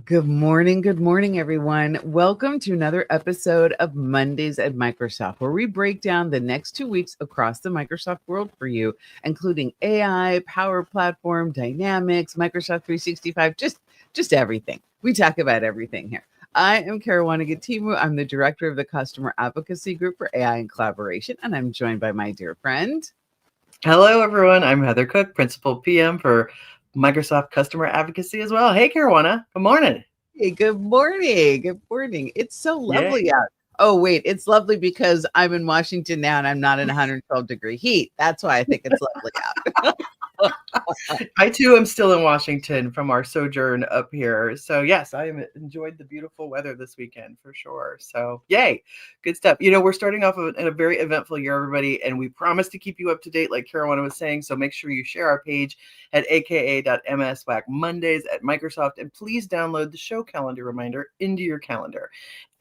Good morning, everyone. Welcome to another episode of Mondays at Microsoft, where we break down the next 2 weeks across the Microsoft world for you, including AI, Power Platform, Dynamics, Microsoft 365, just everything. We talk about everything here. I am Karuana Gatimu. I'm the director of the Customer Advocacy Group for AI and Collaboration, and I'm joined by my dear friend. Hello, everyone. I'm Heather Cook, Principal PM for Microsoft Customer Advocacy as well. Hey, Karuana. Good morning. Hey, good morning. Good morning. It's so Yay. lovely out. Oh, wait, it's lovely because I'm in Washington now and I'm not in 112-degree heat. That's why I think it's lovely out. I too am still in Washington from our sojourn up here. So yes, I enjoyed the beautiful weather this weekend for sure. So yay, good stuff. We're starting off in a very eventful year, everybody, and we promise to keep you up to date, like Caroline was saying. So make sure you share our page at aka.ms/Mondays at Microsoft, and please download the show calendar reminder into your calendar.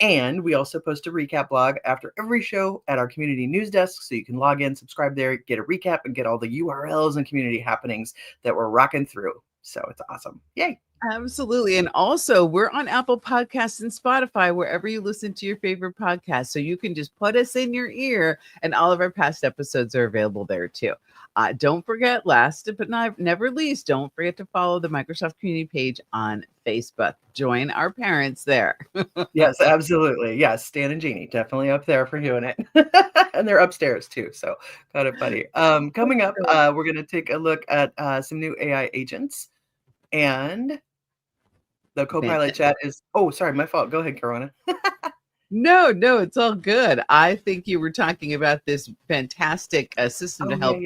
And we also post a recap blog after every show at our community news desk. So you can log in, subscribe there, get a recap, and get all the URLs and community happenings that we're rocking through. So it's awesome. Yay. Absolutely. And also, we're on Apple Podcasts and Spotify, wherever you listen to your favorite podcast. So you can just put us in your ear, and all of our past episodes are available there too. Don't forget, last but never least, don't forget to follow the Microsoft community page on Facebook. Join our parents there. Yes, absolutely. Yes, Stan and Jeannie definitely up there for doing it. And they're upstairs too. So kind of funny. Coming up, we're going to take a look at some new AI agents. And the Copilot chat is, oh, sorry, my fault. Go ahead, Caruana. No, it's all good. I think you were talking about this fantastic system to help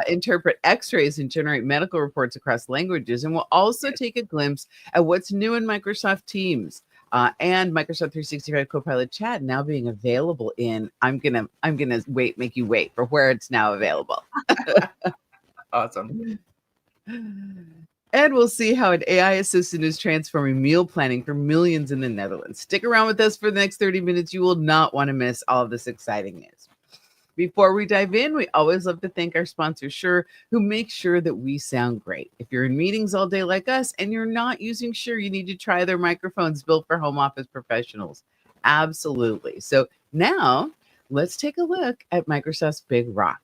interpret x-rays and generate medical reports across languages. And we'll also take a glimpse at what's new in Microsoft Teams and Microsoft 365 Copilot Chat now being available in, I'm gonna make you wait for where it's now available. Awesome. And we'll see how an AI assistant is transforming meal planning for millions in the Netherlands. Stick around with us for the next 30 minutes. You will not want to miss all of this exciting news. Before we dive in, we always love to thank our sponsor, Shure, who makes sure that we sound great. If you're in meetings all day like us and you're not using Shure, you need to try their microphones built for home office professionals. Absolutely. So now let's take a look at Microsoft's Big Rock.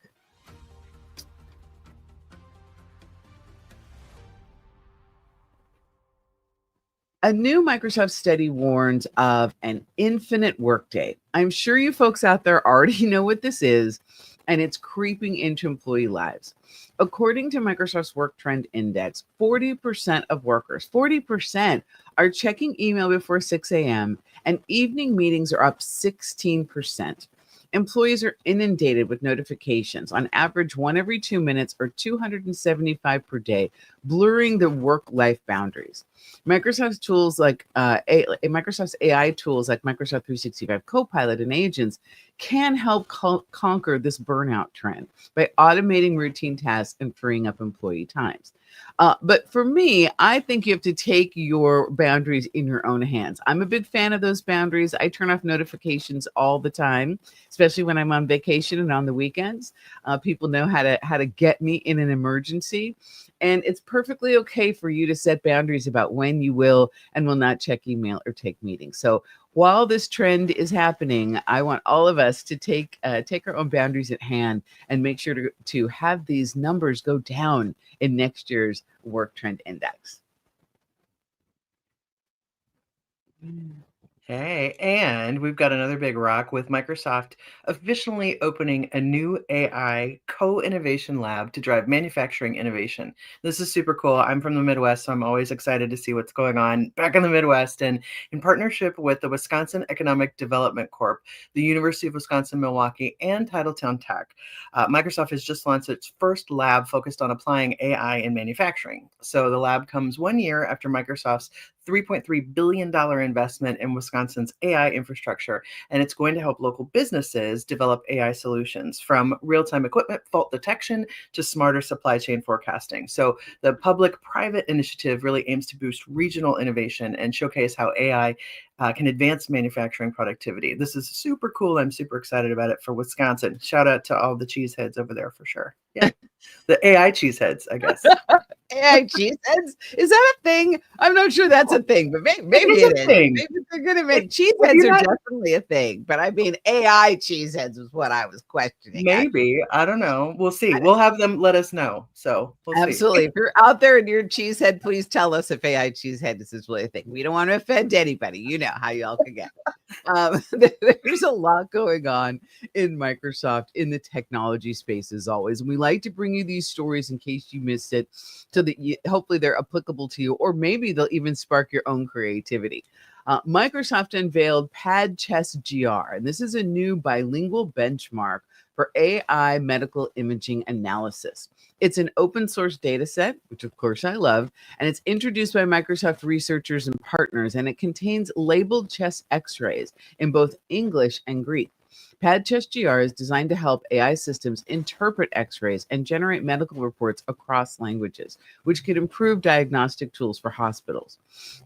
A new Microsoft study warns of an infinite workday. I'm sure you folks out there already know what this is, and it's creeping into employee lives. According to Microsoft's Work Trend Index, 40% of workers, 40% are checking email before 6 a.m., and evening meetings are up 16%. Employees are inundated with notifications, on average, one every 2 minutes or 275 per day, blurring the work-life boundaries. Microsoft's tools like Microsoft's AI tools like Microsoft 365 Copilot and agents can help conquer this burnout trend by automating routine tasks and freeing up employee times. But for me, I think you have to take your boundaries in your own hands. I'm a big fan of those boundaries. I turn off notifications all the time, especially when I'm on vacation and on the weekends. People know how to get me in an emergency. And it's perfectly okay for you to set boundaries about when you will and will not check email or take meetings. So while this trend is happening, I want all of us to take our own boundaries at hand and make sure to have these numbers go down in next year's Work Trend Index. Hey, and we've got another big rock with Microsoft officially opening a new AI co-innovation lab to drive manufacturing innovation. This is super cool. I'm from the Midwest, so I'm always excited to see what's going on back in the Midwest. And in partnership with the Wisconsin Economic Development Corp, the University of Wisconsin-Milwaukee, and Titletown Tech, Microsoft has just launched its first lab focused on applying AI in manufacturing. So the lab comes 1 year after Microsoft's $3.3 billion investment in Wisconsin's AI infrastructure, and it's going to help local businesses develop AI solutions from real-time equipment fault detection to smarter supply chain forecasting. So the public-private initiative really aims to boost regional innovation and showcase how AI can advance manufacturing productivity. This is super cool. I'm super excited about it for Wisconsin. Shout out to all the cheeseheads over there for sure. Yeah, the AI cheeseheads, I guess. AI cheeseheads? Is that a thing? I'm not sure that's a thing, but maybe is it a is. thing. Maybe they're going to make Have cheeseheads you are not? definitely a thing, but I mean AI cheeseheads was what I was questioning. Maybe. I don't know. We'll see. We'll have them let us know. So we'll see. Absolutely. If you're out there and you're a cheesehead, please tell us if AI cheesehead is really a thing. We don't want to offend anybody. You know how y'all can get. There's a lot going on in Microsoft in the technology space as always. And we like to bring you these stories in case you missed it so that hopefully they're applicable to you, or maybe they'll even spark your own creativity. Microsoft unveiled Pad Chess GR, and this is a new bilingual benchmark for AI medical imaging analysis. It's an open source data set, which of course I love, and it's introduced by Microsoft researchers and partners, and it contains labeled chest x-rays in both English and Greek. Pad Chest GR is designed to help AI systems interpret x-rays and generate medical reports across languages, which could improve diagnostic tools for hospitals.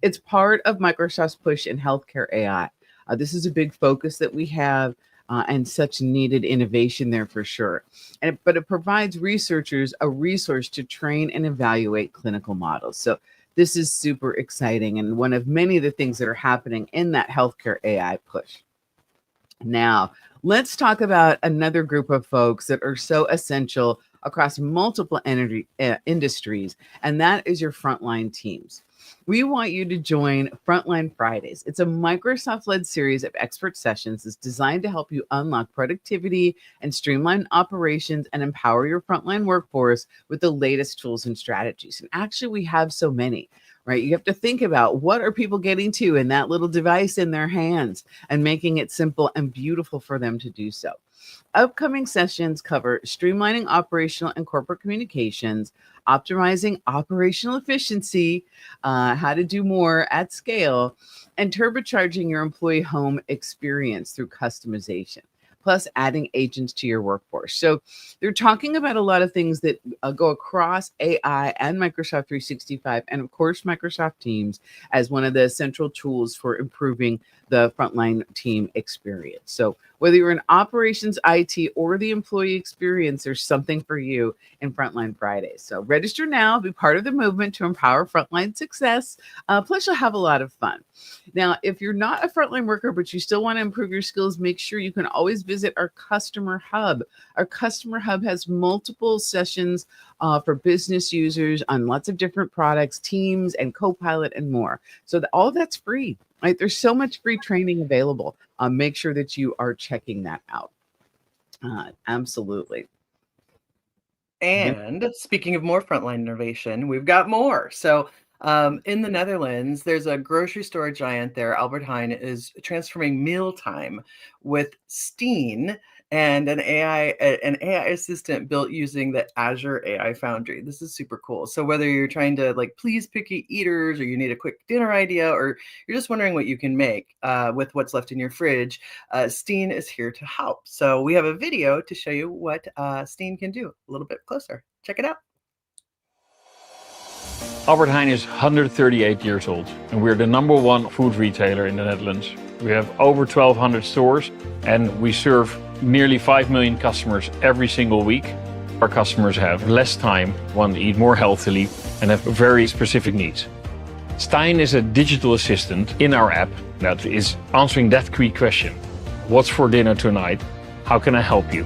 It's part of Microsoft's push in healthcare AI. This is a big focus that we have. And such needed innovation there for sure. But it provides researchers a resource to train and evaluate clinical models. So this is super exciting and one of many of the things that are happening in that healthcare AI push. Now, let's talk about another group of folks that are so essential across multiple industries, and that is your frontline teams. We want you to join Frontline Fridays. It's a Microsoft-led series of expert sessions that's designed to help you unlock productivity and streamline operations and empower your frontline workforce with the latest tools and strategies. And actually, we have so many, right? You have to think about what are people getting to in that little device in their hands and making it simple and beautiful for them to do so. Upcoming sessions cover streamlining operational and corporate communications, optimizing operational efficiency, how to do more at scale, and turbocharging your employee home experience through customization, plus adding agents to your workforce. So they're talking about a lot of things that go across AI and Microsoft 365, and of course, Microsoft Teams as one of the central tools for improving the frontline team experience. So whether you're in operations, IT, or the employee experience, there's something for you in Frontline Fridays. So register now, be part of the movement to empower frontline success. Plus, you'll have a lot of fun. Now, if you're not a frontline worker, but you still want to improve your skills, make sure you can always visit our Customer Hub. Our Customer Hub has multiple sessions for business users on lots of different products, Teams, and Copilot, and more. So all of that's free. Right? There's so much free training available. Make sure that you are checking that out. Absolutely. And speaking of more frontline innovation, we've got more. So in the Netherlands, there's a grocery store giant there. Albert Heijn is transforming mealtime with Steen and an AI assistant built using the Azure AI Foundry. This is super cool. So whether you're trying to please picky eaters, or you need a quick dinner idea, or you're just wondering what you can make with what's left in your fridge, Steen is here to help. So we have a video to show you what Steen can do a little bit closer. Check it out. Albert Heijn is 138 years old, and we're the #1 food retailer in the Netherlands. We have over 1,200 stores, and we serve nearly 5 million customers every single week. Our customers have less time, want to eat more healthily, and have very specific needs. Stijn is a digital assistant in our app that is answering that key question. What's for dinner tonight? How can I help you?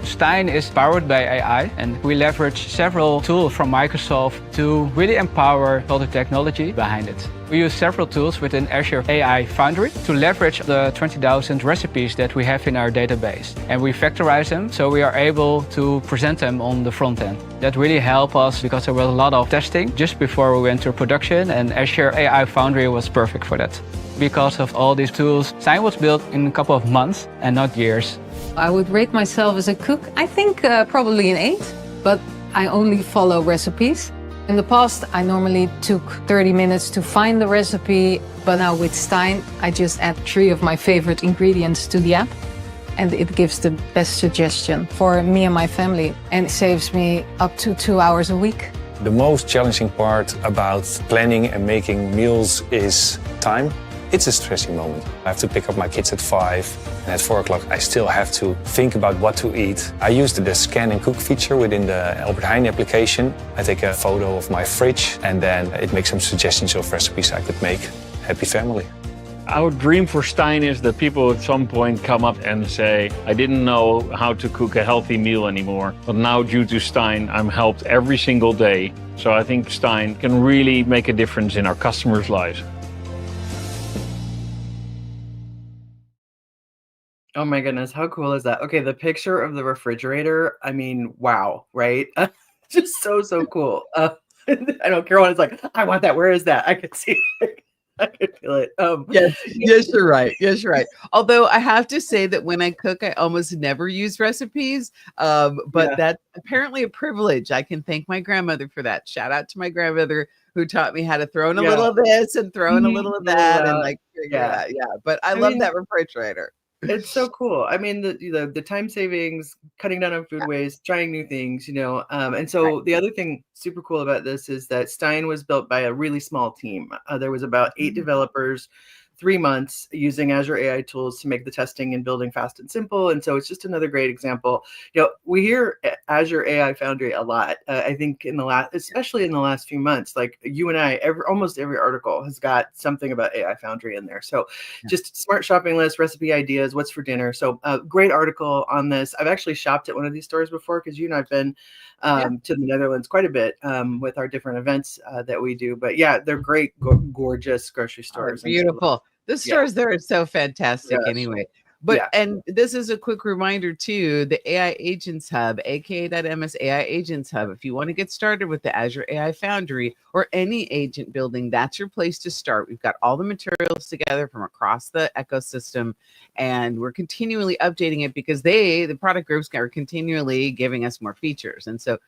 Stijn is powered by AI, and we leverage several tools from Microsoft to really empower all the technology behind it. We use several tools within Azure AI Foundry to leverage the 20,000 recipes that we have in our database. And we factorize them so we are able to present them on the front end. That really helped us because there was a lot of testing just before we went to production, and Azure AI Foundry was perfect for that. Because of all these tools, Stijn was built in a couple of months and not years. I would rate myself as a cook, I think probably an 8, but I only follow recipes. In the past, I normally took 30 minutes to find the recipe, but now with Stijn, I just add 3 of my favorite ingredients to the app, and it gives the best suggestion for me and my family, and it saves me up to 2 hours a week. The most challenging part about planning and making meals is time. It's a stressing moment. I have to pick up my kids at 5, and at 4 o'clock I still have to think about what to eat. I use the scan and cook feature within the Albert Heijn application. I take a photo of my fridge, and then it makes some suggestions of recipes I could make. Happy family. Our dream for Stein is that people at some point come up and say, I didn't know how to cook a healthy meal anymore, but now due to Stein, I'm helped every single day. So I think Stein can really make a difference in our customers' lives. Oh my goodness, how cool is that? Okay, the picture of the refrigerator, I mean, wow, right? Just so cool. I know Caruana's like, I want that. Where is that? I could see it. I could feel it. Yes, you're right. Yes, you're right. Although I have to say that when I cook, I almost never use recipes. But Yeah. that's apparently a privilege. I can thank my grandmother for that. Shout out to my grandmother who taught me how to throw in a Yeah. little of this and throw in a Mhm. little of Little that and that. like figure it Yeah. out. Yeah. But I I love mean, that refrigerator. it's so cool. I mean, the time savings, cutting down on food Yeah. waste, trying new things, and Right. so the other thing super cool about this is that Stein was built by a really small team. There was about 8 developers, 3 months using Azure AI tools to make the testing and building fast and simple. And so it's just another great example. We hear Azure AI Foundry a lot. I think especially in the last few months, like you and I, almost every article has got something about AI Foundry in there. So just smart shopping list, recipe ideas, what's for dinner. So great article on this. I've actually shopped at one of these stores before because you and I've been to the Netherlands quite a bit with our different events that we do. But yeah, they're great, gorgeous grocery stores. And so, Beautiful. The stores there are so fantastic Yes. anyway. But Yeah. and this is a quick reminder too, the AI Agents Hub, aka.ms AI Agents Hub. If you want to get started with the Azure AI Foundry or any agent building, that's your place to start. We've got all the materials together from across the ecosystem, and we're continually updating it because the product groups are continually giving us more features. And so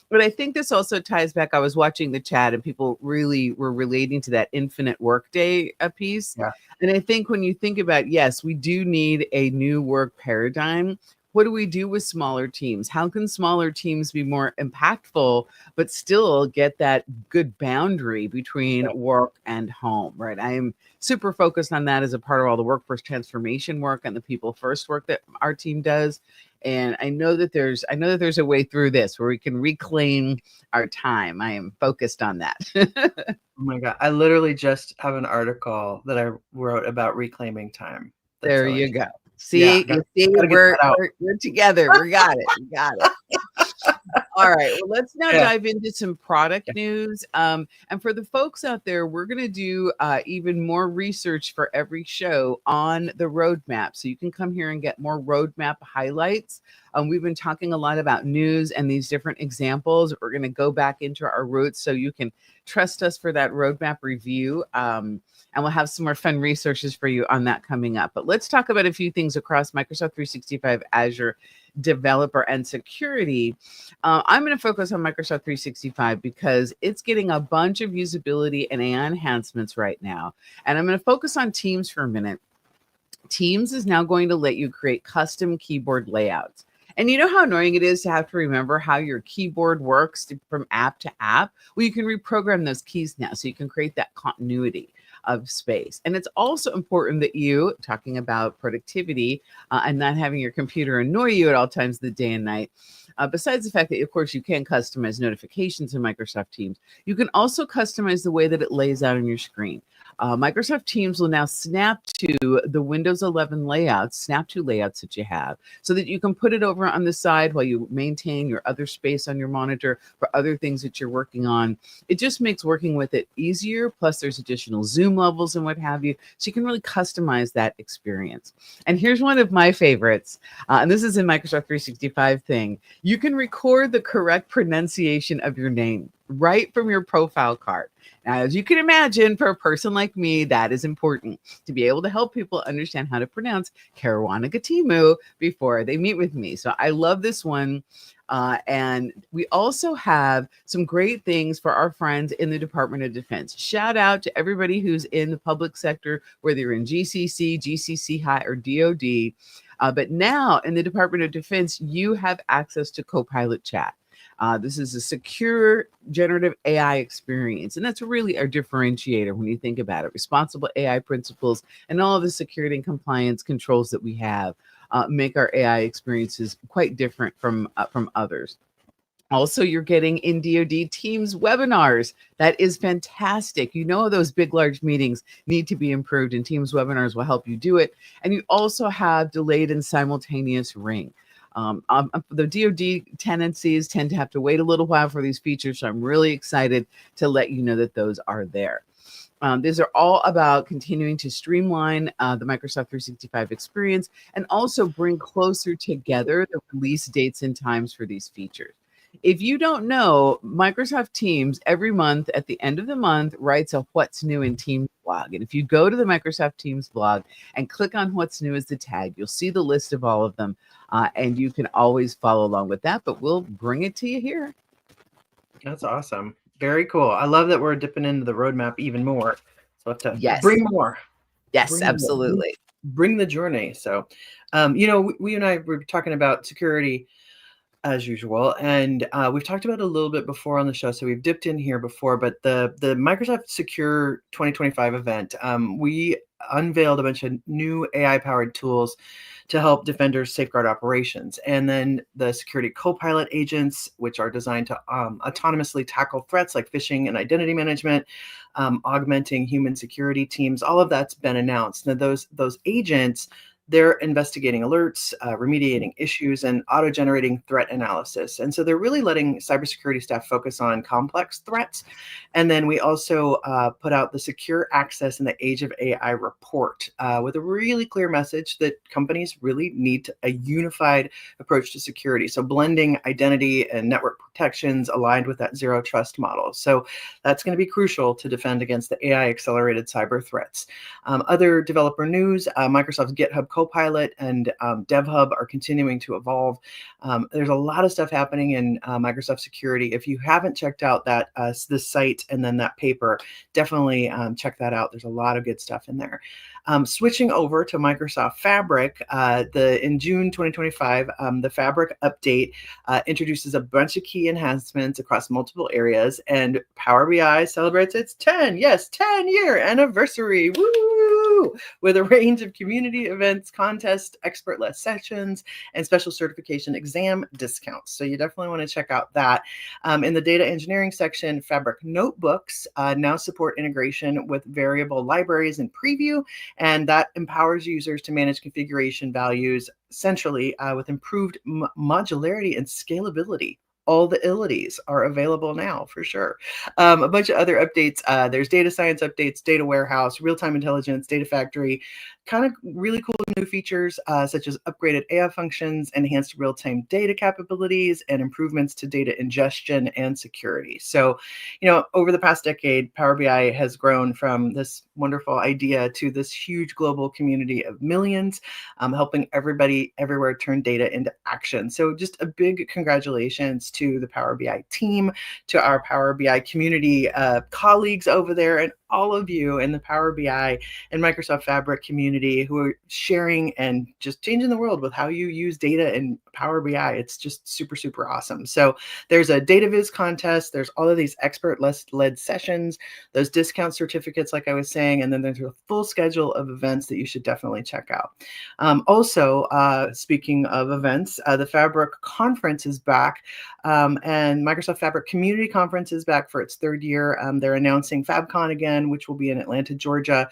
but I think this also ties back. I was watching the chat and people really were relating to that infinite workday piece. Yeah. And I think when you think about, yes, we do need a new work paradigm. What do we do with smaller teams? How can smaller teams be more impactful, but still get that good boundary between work and home, right? I am super focused on that as a part of all the workforce transformation work and the people first work that our team does. And I know that there's a way through this where we can reclaim our time. I am focused on that. Oh my God. I literally just have an article that I wrote about reclaiming time. That's There so you interesting. go. See, Yeah, you see, gotta get we're that out. together. We got it. We got it. All right. Well, let's now Yeah. dive into some product news. And for the folks out there, we're going to do even more research for every show on the roadmap. So you can come here and get more roadmap highlights. We've been talking a lot about news and these different examples. We're going to go back into our roots so you can trust us for that roadmap review. And we'll have some more fun resources for you on that coming up. But let's talk about a few things across Microsoft 365 Azure developer and security. I'm going to focus on Microsoft 365 because it's getting a bunch of usability and AI enhancements right now. And I'm going to focus on Teams for a minute. Teams is now going to let you create custom keyboard layouts. And you know how annoying it is to have to remember how your keyboard works from app to app? Well, you can reprogram those keys now so you can create that continuity of space. And it's also important that you, talking about productivity and not having your computer annoy you at all times of the day and night, besides the fact that, of course, you can customize notifications in Microsoft Teams, you can also customize the way that it lays out on your screen. Microsoft Teams will now snap to the Windows 11 layouts, snap to layouts that you have, so that you can put it over on the side while you maintain your other space on your monitor for other things that you're working on. It just makes working with it easier. Plus, there's additional zoom levels and what have you, so you can really customize that experience. And here's one of my favorites, and this is in Microsoft 365 thing. You can record the correct pronunciation of your name right from your profile card. Now, as you can imagine, for a person like me, that is important to be able to help people understand how to pronounce Karuana Gatimu before they meet with me. So I love this one. And we also have some great things for our friends in the Department of Defense. Shout out to everybody who's in the public sector, whether you're in GCC, GCC High, or DOD. But now in the Department of Defense, you have access to Copilot Chat. This is a secure generative AI experience, and that's really our differentiator when you think about it. Responsible AI principles and all of the security and compliance controls that we have make our AI experiences quite different from others. Also, you're getting in DoD Teams webinars. That is fantastic. You know, those big, large meetings need to be improved, and Teams webinars will help you do it. And you also have delayed and simultaneous ring. The DoD tenancies tend to have to wait a little while for these features, so I'm really excited to let you know that those are there. These are all about continuing to streamline the Microsoft 365 experience and also bring closer together the release dates and times for these features. If you don't know, Microsoft Teams every month at the end of the month writes a What's New in Teams blog. And if you go to the Microsoft Teams blog and click on What's New as the tag, you'll see the list of all of them. And you can always follow along with that, but we'll bring it to you here. That's awesome. Very cool. I love that we're dipping into the roadmap even more. So we'll have to Yes. bring more. Yes, Bring absolutely. Bring the journey. So, we and I were talking about security as usual, and we've talked about it a little bit before on the show, so we've dipped in here before. But the Microsoft Secure 2025 event, we unveiled a bunch of new AI-powered tools to help defenders safeguard operations, and then the security co-pilot agents, which are designed to autonomously tackle threats like phishing and identity management, augmenting human security teams. All of that's been announced. Now, those agents, they're investigating alerts, remediating issues, and auto-generating threat analysis. And so they're really letting cybersecurity staff focus on complex threats. And then we also put out the Secure Access in the Age of AI report with a really clear message that companies really need a unified approach to security. So blending identity and network protections aligned with that zero trust model. So that's going to be crucial to defend against the AI accelerated cyber threats. Other developer news, Microsoft's GitHub Copilot and DevHub are continuing to evolve. There's a lot of stuff happening in Microsoft security. If you haven't checked out that this site and then that paper, definitely check that out. There's a lot of good stuff in there. Switching over to Microsoft Fabric, in June 2025, the Fabric update introduces a bunch of key enhancements across multiple areas, and Power BI celebrates its 10-year anniversary. Woo! With a range of community events, contests, expert-led sessions, and special certification exam discounts. So you definitely want to check out that. In the data engineering section, Fabric notebooks now support integration with variable libraries in preview, and that empowers users to manage configuration values centrally with improved modularity and scalability. All the abilities are available now for sure. A bunch of other updates. There's data science updates, data warehouse, real-time intelligence, data factory, kind of really cool new features such as upgraded AI functions, enhanced real-time data capabilities, and improvements to data ingestion and security. So, over the past decade, Power BI has grown from this wonderful idea to this huge global community of millions, helping everybody everywhere turn data into action. So just a big congratulations to the Power BI team, to our Power BI community colleagues over there, and all of you in the Power BI and Microsoft Fabric community who are sharing and just changing the world with how you use data in Power BI. It's just super, super awesome. So there's a data viz contest. There's all of these expert-led sessions, those discount certificates, like I was saying, and then there's a full schedule of events that you should definitely check out. Also, speaking of events, the Fabric Conference is back, and Microsoft Fabric Community Conference is back for its third year. They're announcing FabCon again, which will be in Atlanta, Georgia,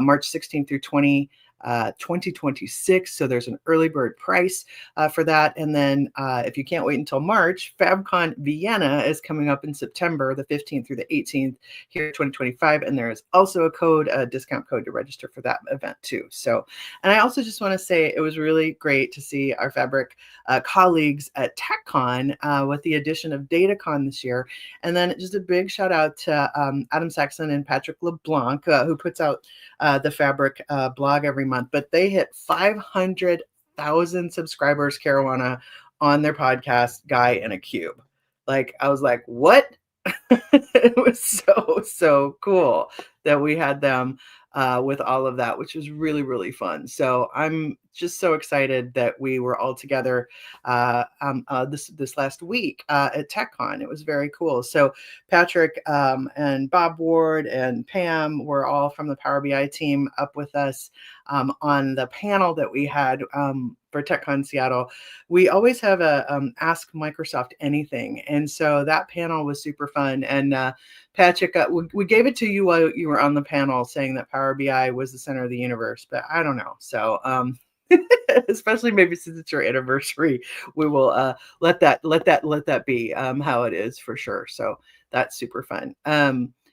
March 16th through 2026. So there's an early bird price for that. And then if you can't wait until March, FabCon Vienna is coming up in September, the 15th through the 18th here in 2025. And there is also a discount code to register for that event too. So, and I also just want to say it was really great to see our Fabric colleagues at TechCon with the addition of DataCon this year. And then just a big shout out to Adam Saxon and Patrick LeBlanc, who puts out the Fabric blog every month, but they hit 500,000 subscribers, Karuana, on their podcast, Guy in a Cube. Like, I was like, what? It was so cool that we had them with all of that, which was really, really fun. So I'm just so excited that we were all together this last week at TechCon. It was very cool. So Patrick and Bob Ward and Pam were all from the Power BI team up with us on the panel that we had for TechCon Seattle. We always have a Ask Microsoft Anything, and so that panel was super fun. And Patrick, we gave it to you while you were on the panel, saying that Power BI was the center of the universe, but I don't know. So especially maybe since it's your anniversary, we will let that be how it is for sure. So that's super fun.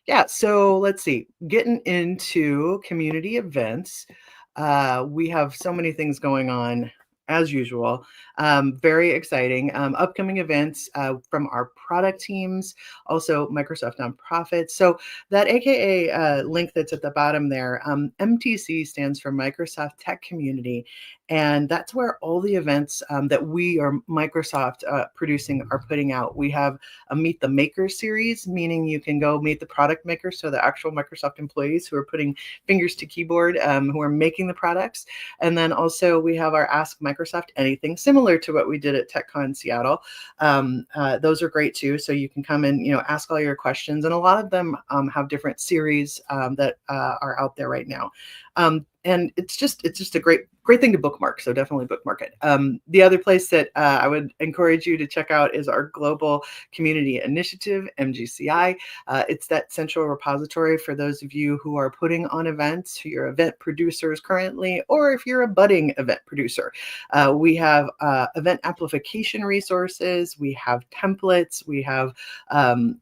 Yeah, so let's see, getting into community events. We have so many things going on as usual. Very exciting. Upcoming events from our product teams, also Microsoft nonprofits. So that AKA link that's at the bottom there, MTC stands for Microsoft Tech Community. And that's where all the events that we are Microsoft producing are putting out. We have a Meet the Makers series, meaning you can go meet the product makers, so the actual Microsoft employees who are putting fingers to keyboard, who are making the products. And then also we have our Ask Microsoft Anything, similar to what we did at TechCon Seattle. Those are great too. So you can come and ask all your questions, and a lot of them have different series that are out there right now. And it's just a great thing to bookmark. So definitely bookmark it. The other place that I would encourage you to check out is our Global Community Initiative, MGCI. It's that central repository for those of you who are putting on events, who are event producers currently, or if you're a budding event producer. We have event amplification resources. We have templates. We have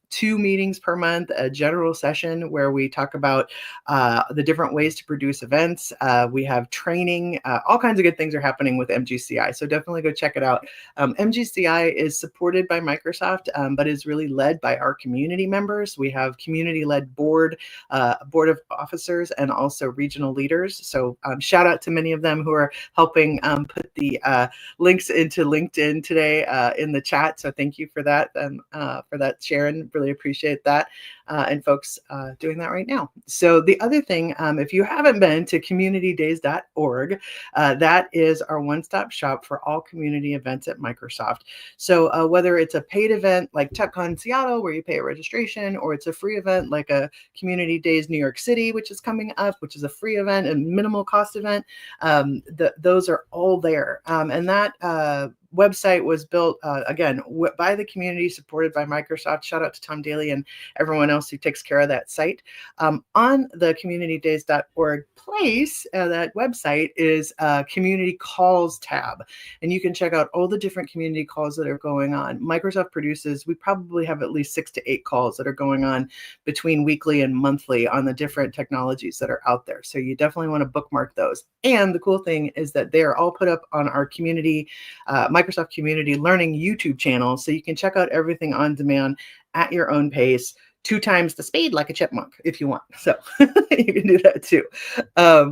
2 meetings per month, a general session where we talk about the different ways to produce events. We have training. All kinds of good things are happening with MGCI. So definitely go check it out. MGCI is supported by Microsoft, but is really led by our community members. We have community-led board of officers and also regional leaders. So shout out to many of them who are helping put the links into LinkedIn today in the chat. So thank you for that, Sharon. Really appreciate that. And folks doing that right now. So the other thing, if you haven't been to communitydays.org, that is our one-stop shop for all community events at Microsoft. So whether it's a paid event like TechCon Seattle, where you pay a registration, or it's a free event like a Community Days New York City, which is coming up, which is a free event and minimal cost event, those are all there. And that website was built, again, by the community, supported by Microsoft. Shout out to Tom Daly and everyone else who takes care of that site. On the communitydays.org place, that website is a community calls tab. And you can check out all the different community calls that are going on. Microsoft produces, we probably have at least 6 to 8 calls that are going on between weekly and monthly on the different technologies that are out there. So you definitely want to bookmark those. And the cool thing is that they're all put up on our community, Microsoft Community Learning YouTube channel. So you can check out everything on demand at your own pace, 2 times the speed like a chipmunk if you want. So you can do that too.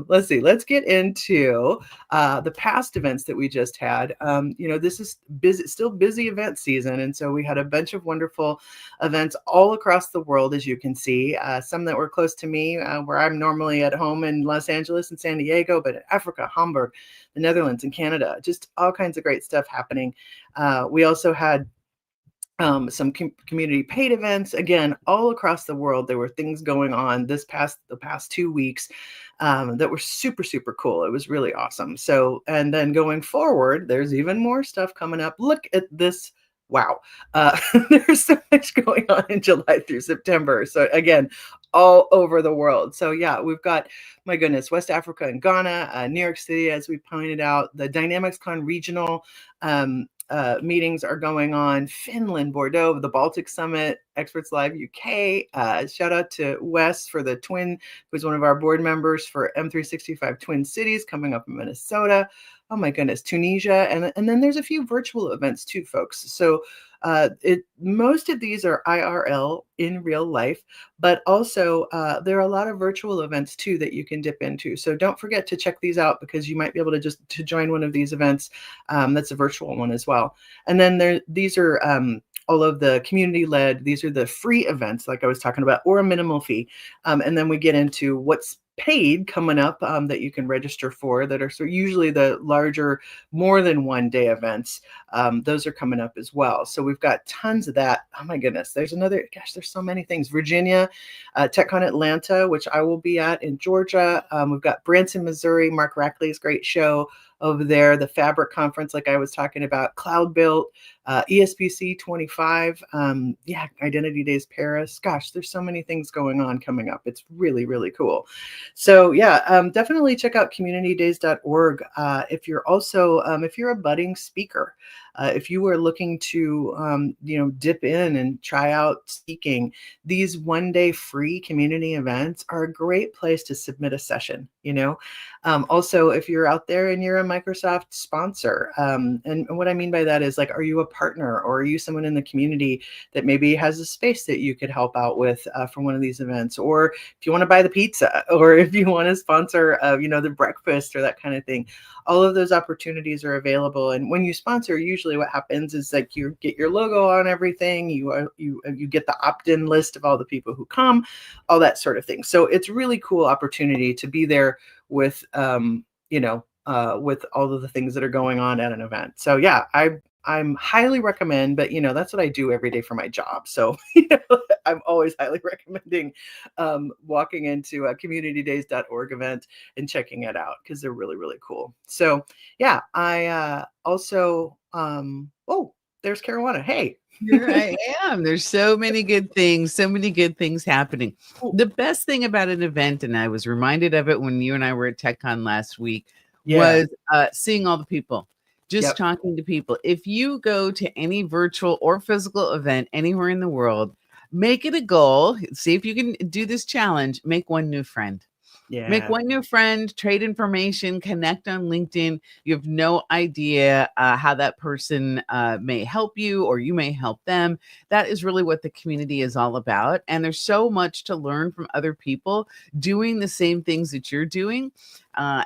Let's see. Let's get into the past events that we just had. This is still busy event season. And so we had a bunch of wonderful events all across the world, as you can see. Some that were close to me, where I'm normally at home in Los Angeles and San Diego, but in Africa, Hamburg, the Netherlands, and Canada. Just all kinds of great stuff happening. We also had some community paid events, again, all across the world. There were things going on the past 2 weeks that were super, super cool. It was really awesome. So, and then going forward, there's even more stuff coming up. Look at this. Wow. There's so much going on in July through September. So again, all over the world. So yeah, we've got, my goodness, West Africa and Ghana, New York City, as we pointed out, the DynamicsCon regional meetings are going on, Finland, Bordeaux, the Baltic Summit, Experts Live UK. Shout out to Wes for the Twin, who's one of our board members for M365 Twin Cities coming up in Minnesota. Oh my goodness, Tunisia. And then there's a few virtual events too, folks. So most of these are IRL, in real life, but also there are a lot of virtual events too that you can dip into. So don't forget to check these out, because you might be able to join one of these events that's a virtual one as well. And then these are all of the community-led. These are the free events like I was talking about, or a minimal fee. And then we get into what's paid coming up that you can register for that are usually the larger, more than one day events. Those are coming up as well. So we've got tons of that. Oh my goodness. There's so many things. Virginia, TechCon Atlanta, which I will be at in Georgia. We've got Branson, Missouri, Mark Rackley's great show over there, the Fabric Conference, like I was talking about, Cloud Built, ESPC 25, Identity Days Paris. Gosh, there's so many things going on coming up. It's really, really cool. So definitely check out communitydays.org. If you're also, if you're a budding speaker, if you are looking to, dip in and try out speaking, these one-day free community events are a great place to submit a session, Also, if you're out there and you're a Microsoft sponsor, and what I mean by that is, like, are you a partner, or are you someone in the community that maybe has a space that you could help out with for one of these events? Or if you want to buy the pizza, or if you want to sponsor, the breakfast or that kind of thing, all of those opportunities are available. And when you sponsor, usually what happens is, like, you get your logo on everything, you get the opt-in list of all the people who come, all that sort of thing. So it's really cool opportunity to be there with with all of the things that are going on at an event. So I'm highly recommend, but that's what I do every day for my job. So I'm always highly recommending walking into a communitydays.org event and checking it out, because they're really, really cool. So I also there's Karuana. Hey. Here I am. There's so many good things happening. The best thing about an event, and I was reminded of it when you and I were at TechCon last week, was seeing all the people, just talking to people. If you go to any virtual or physical event anywhere in the world, make it a goal. See if you can do this challenge. Make one new friend. Make one new friend, trade information, connect on LinkedIn. You have no idea how that person may help you, or you may help them. That is really what the community is all about. And there's so much to learn from other people doing the same things that you're doing.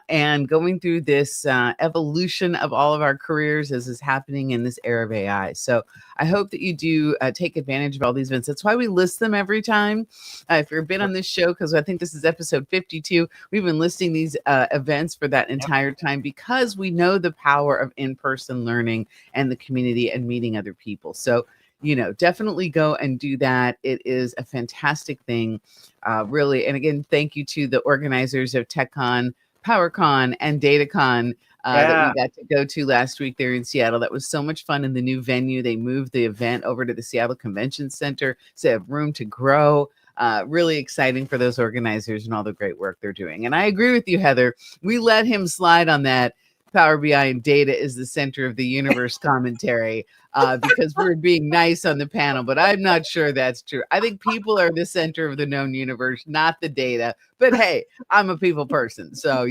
And going through this evolution of all of our careers as is happening in this era of AI. So I hope that you do take advantage of all these events. That's why we list them every time. If you've been on this show, because I think this is episode 52, we've been listing these events for that entire time, because we know the power of in-person learning and the community and meeting other people. So definitely go and do that. It is a fantastic thing, really. And again, thank you to the organizers of TechCon, PowerCon, and DataCon that we got to go to last week there in Seattle. That was so much fun in the new venue. They moved the event over to the Seattle Convention Center, so they have room to grow. Really exciting for those organizers and all the great work they're doing. And I agree with you, Heather. We let him slide on that. Power BI and data is the center of the universe commentary, because we're being nice on the panel, but I'm not sure that's true. I think people are the center of the known universe, not the data. But hey, I'm a people person, so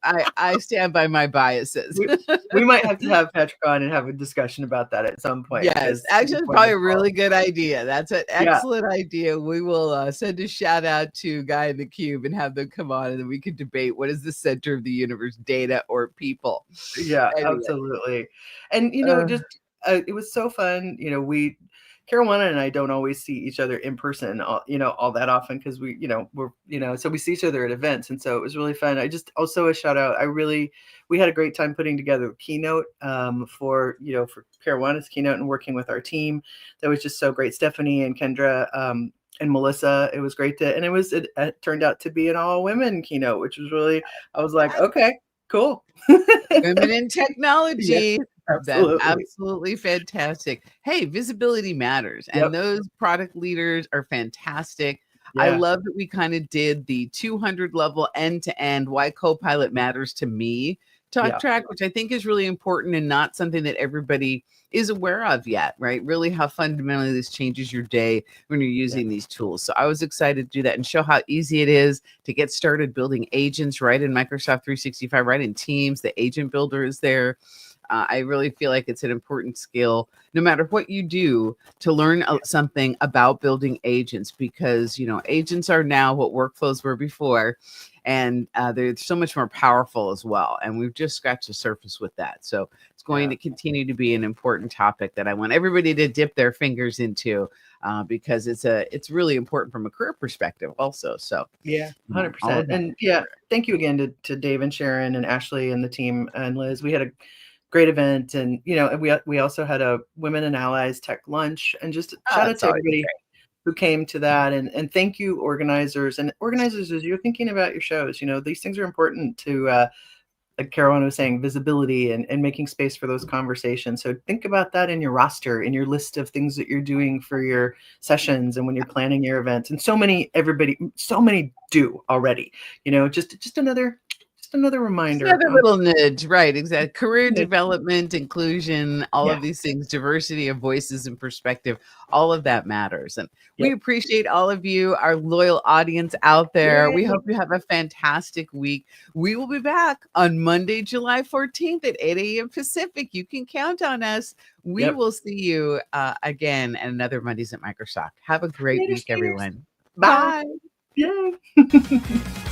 I stand by my biases. we might have to have Patrick on and have a discussion about that at some point. Yes, actually, it's probably a really good idea. That's an excellent idea. We will send a shout out to Guy in the Cube and have them come on, and then we could debate what is the center of the universe, data or people. Yeah, anyway. Absolutely. And it was so fun. Karuana and I don't always see each other in person, all that often, because so we see each other at events. And so it was really fun. I just also a shout out. We had a great time putting together a keynote for Karuana's keynote and working with our team. That was just so great. Stephanie and Kendra and Melissa, it was great and it turned out to be an all women keynote, which was really, I was like, okay, cool. Women in technology. Yes. Absolutely. That's absolutely fantastic. Hey, visibility matters. And those product leaders are fantastic. I love that we kind of did the 200 level end-to-end why Copilot matters to me talk track, which I think is really important and not something that everybody is aware of yet, right? Really how fundamentally this changes your day when you're using these tools. So I was excited to do that and show how easy it is to get started building agents right in Microsoft 365, right in Teams. The agent builder is there. I really feel like it's an important skill, no matter what you do, to learn something about building agents, because, agents are now what workflows were before. and they're so much more powerful as well. And we've just scratched the surface with that. So it's going to continue to be an important topic that I want everybody to dip their fingers into, because it's really important from a career perspective also. So yeah, all 100%. of that. And yeah, thank you again to Dave and Sharon and Ashley and the team and Liz. We had a great event, and we also had a Women and Allies Tech lunch, and just shout out That's to always everybody great. who came to that, and thank you organizers as you're thinking about your shows. These things are important to like Karuana was saying, visibility and making space for those conversations. So think about that in your roster, in your list of things that you're doing for your sessions and when you're planning your events. And so many do already, just another reminder. Another little nudge, right? Exactly. Career development, inclusion, all of these things, diversity of voices and perspective, all of that matters. And we appreciate all of you, our loyal audience out there. We hope you have a fantastic week. We will be back on Monday, July 14th at 8 a.m. Pacific. You can count on us. We will see you again at another Mondays at Microsoft. Have a great week, everyone. Bye. Bye. Yay.